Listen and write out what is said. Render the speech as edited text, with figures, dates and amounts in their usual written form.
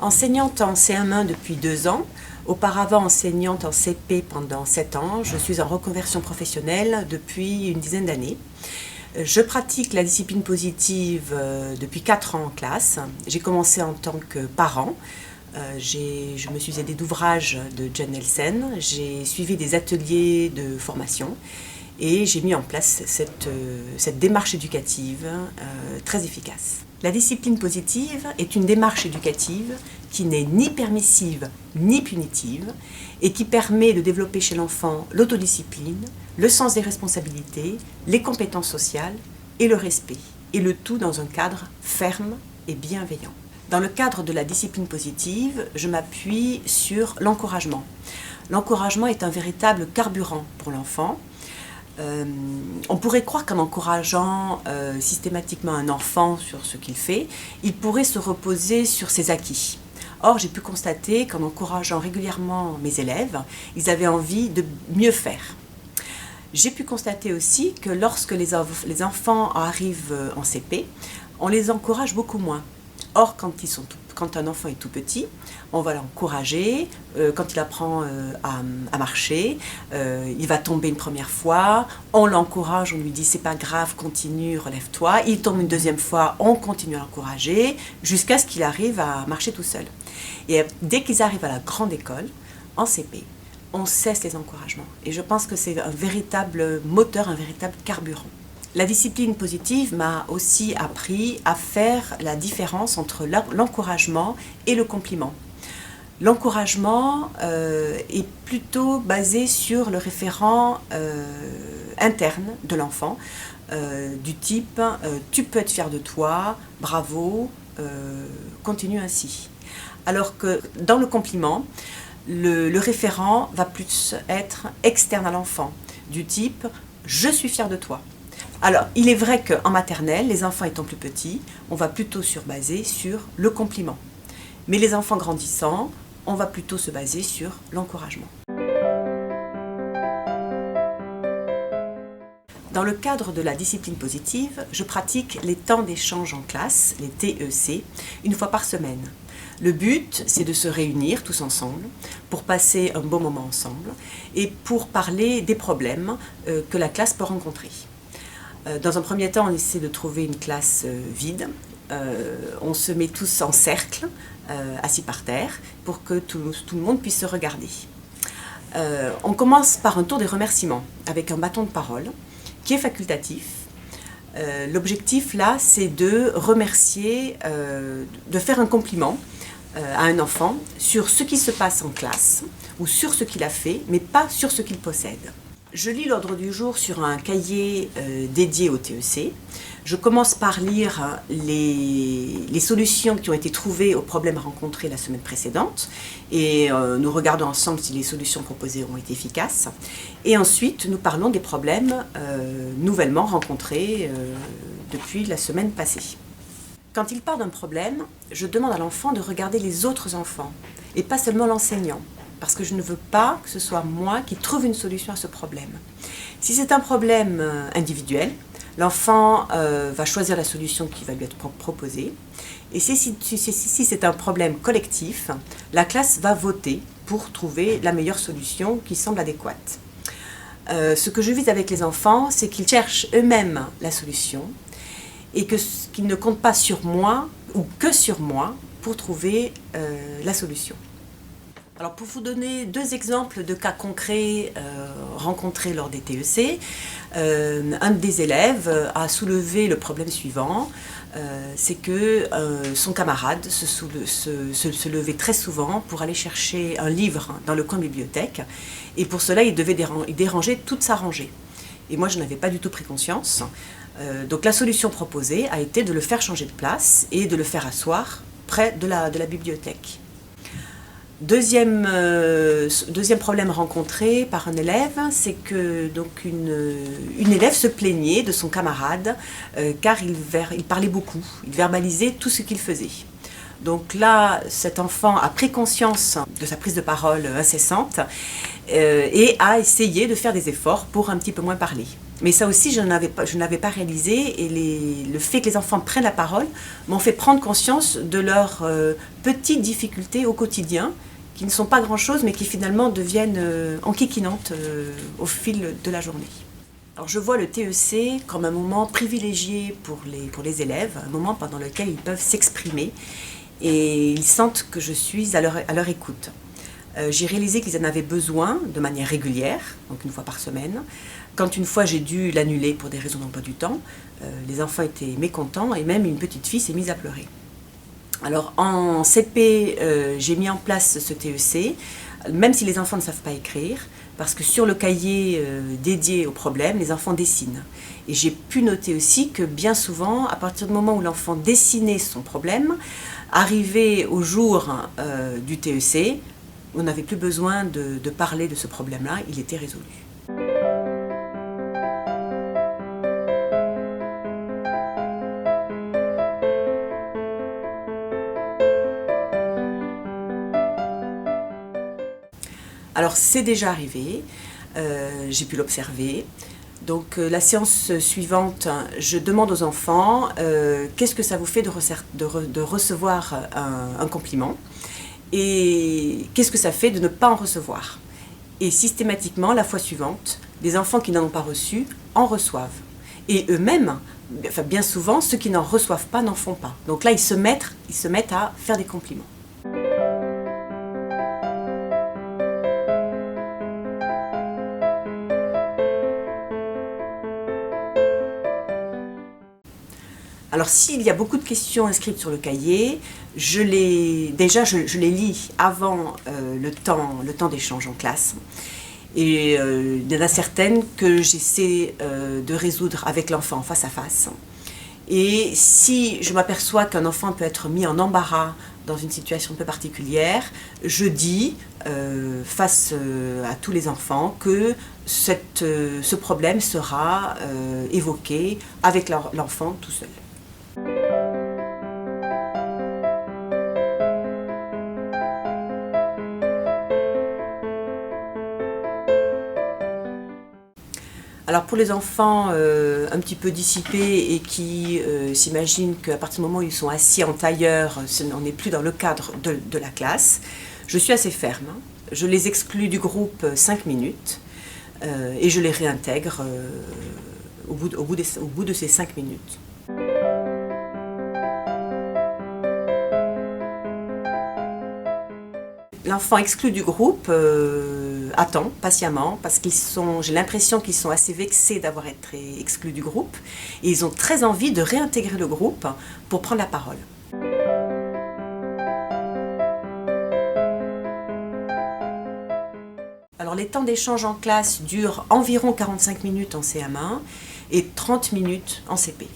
Enseignante en CM1 depuis 2 ans, auparavant enseignante en CP pendant 7 ans, je suis en reconversion professionnelle depuis une dizaine d'années. Je pratique la discipline positive depuis 4 ans en classe. J'ai commencé en tant que parent. Je me suis aidée d'ouvrages de Jen Nelsen, j'ai suivi des ateliers de formation et j'ai mis en place cette démarche éducative très efficace. La discipline positive est une démarche éducative qui n'est ni permissive ni punitive et qui permet de développer chez l'enfant l'autodiscipline, le sens des responsabilités, les compétences sociales et le respect, et le tout dans un cadre ferme et bienveillant. Dans le cadre de la discipline positive, je m'appuie sur l'encouragement. L'encouragement est un véritable carburant pour l'enfant. On pourrait croire qu'en encourageant systématiquement un enfant sur ce qu'il fait, il pourrait se reposer sur ses acquis. Or, j'ai pu constater qu'en encourageant régulièrement mes élèves, ils avaient envie de mieux faire. J'ai pu constater aussi que lorsque les enfants arrivent en CP, on les encourage beaucoup moins. Or, quand un enfant est tout petit, on va l'encourager. Quand il apprend à marcher, il va tomber une première fois, on l'encourage, on lui dit c'est pas grave, continue, relève-toi. Il tombe une deuxième fois, on continue à l'encourager jusqu'à ce qu'il arrive à marcher tout seul. Et dès qu'ils arrivent à la grande école, en CP, on cesse les encouragements. Et je pense que c'est un véritable moteur, un véritable carburant. La discipline positive m'a aussi appris à faire la différence entre l'encouragement et le compliment. L'encouragement est plutôt basé sur le référent interne de l'enfant, du type « tu peux être fier de toi, bravo, continue ainsi ». Alors que dans le compliment, le référent va plus être externe à l'enfant, du type « je suis fier de toi ». Alors, il est vrai qu'en maternelle, les enfants étant plus petits, on va plutôt se baser sur le compliment. Mais les enfants grandissant, on va plutôt se baser sur l'encouragement. Dans le cadre de la discipline positive, je pratique les temps d'échange en classe, les TEC, une fois par semaine. Le but, c'est de se réunir tous ensemble pour passer un bon moment ensemble et pour parler des problèmes que la classe peut rencontrer. Dans un premier temps, on essaie de trouver une classe vide. On se met tous en cercle, assis par terre, pour que tout le monde puisse se regarder. On commence par un tour des remerciements, avec un bâton de parole, qui est facultatif. L'objectif, là, c'est de remercier, de faire un compliment à un enfant sur ce qui se passe en classe, ou sur ce qu'il a fait, mais pas sur ce qu'il possède. Je lis l'ordre du jour sur un cahier dédié au TEC. Je commence par lire les solutions qui ont été trouvées aux problèmes rencontrés la semaine précédente et nous regardons ensemble si les solutions proposées ont été efficaces. Et ensuite, nous parlons des problèmes nouvellement rencontrés depuis la semaine passée. Quand il part d'un problème, je demande à l'enfant de regarder les autres enfants et pas seulement l'enseignant. Parce que je ne veux pas que ce soit moi qui trouve une solution à ce problème. Si c'est un problème individuel, l'enfant va choisir la solution qui va lui être proposée. Et si c'est un problème collectif, la classe va voter pour trouver la meilleure solution qui semble adéquate. Ce que je vise avec les enfants, c'est qu'ils cherchent eux-mêmes la solution et qu'ils ne comptent pas sur moi ou que sur moi pour trouver la solution. Alors pour vous donner 2 exemples de cas concrets rencontrés lors des TEC, un des élèves a soulevé le problème suivant, c'est que son camarade se levait très souvent pour aller chercher un livre dans le coin bibliothèque et pour cela il devait déranger toute sa rangée. Et moi je n'avais pas du tout pris conscience, donc la solution proposée a été de le faire changer de place et de le faire asseoir près de la bibliothèque. Deuxième problème rencontré par un élève, c'est que donc une élève se plaignait de son camarade car il parlait beaucoup, il verbalisait tout ce qu'il faisait. Donc là, cet enfant a pris conscience de sa prise de parole incessante et a essayé de faire des efforts pour un petit peu moins parler. Mais ça aussi, je n'avais pas réalisé, et le fait que les enfants prennent la parole m'ont fait prendre conscience de leurs petites difficultés au quotidien, qui ne sont pas grand-chose, mais qui finalement deviennent enquiquinantes au fil de la journée. Alors je vois le TEC comme un moment privilégié pour les élèves, un moment pendant lequel ils peuvent s'exprimer et ils sentent que je suis à leur écoute. J'ai réalisé qu'ils en avaient besoin de manière régulière, donc une fois par semaine. Quand une fois j'ai dû l'annuler pour des raisons d'emploi du temps, les enfants étaient mécontents et même une petite fille s'est mise à pleurer. Alors en CP, j'ai mis en place ce TEC, même si les enfants ne savent pas écrire, parce que sur le cahier dédié au problème, les enfants dessinent. Et j'ai pu noter aussi que bien souvent, à partir du moment où l'enfant dessinait son problème, arrivé au jour du TEC, on n'avait plus besoin de parler de ce problème-là, il était résolu. Alors c'est déjà arrivé, j'ai pu l'observer. Donc la séance suivante, je demande aux enfants qu'est-ce que ça vous fait de recevoir un compliment et qu'est-ce que ça fait de ne pas en recevoir. Et systématiquement, la fois suivante, des enfants qui n'en ont pas reçu en reçoivent. Et eux-mêmes, enfin bien souvent, ceux qui n'en reçoivent pas n'en font pas. Donc là, ils se mettent à faire des compliments. Alors s'il y a beaucoup de questions inscrites sur le cahier, je les lis avant le temps d'échange en classe. Et il y en a certaines que j'essaie de résoudre avec l'enfant face à face. Et si je m'aperçois qu'un enfant peut être mis en embarras dans une situation un peu particulière, je dis face à tous les enfants que ce problème sera évoqué avec l'enfant tout seul. Alors pour les enfants un petit peu dissipés et qui s'imaginent qu'à partir du moment où ils sont assis en tailleur, on n'est plus dans le cadre de la classe, je suis assez ferme. Je les exclus du groupe 5 minutes et je les réintègre au bout de ces 5 minutes. L'enfant exclu du groupe attend patiemment parce j'ai l'impression qu'ils sont assez vexés d'avoir été exclus du groupe et ils ont très envie de réintégrer le groupe pour prendre la parole. Alors les temps d'échange en classe durent environ 45 minutes en CM1 et 30 minutes en CP.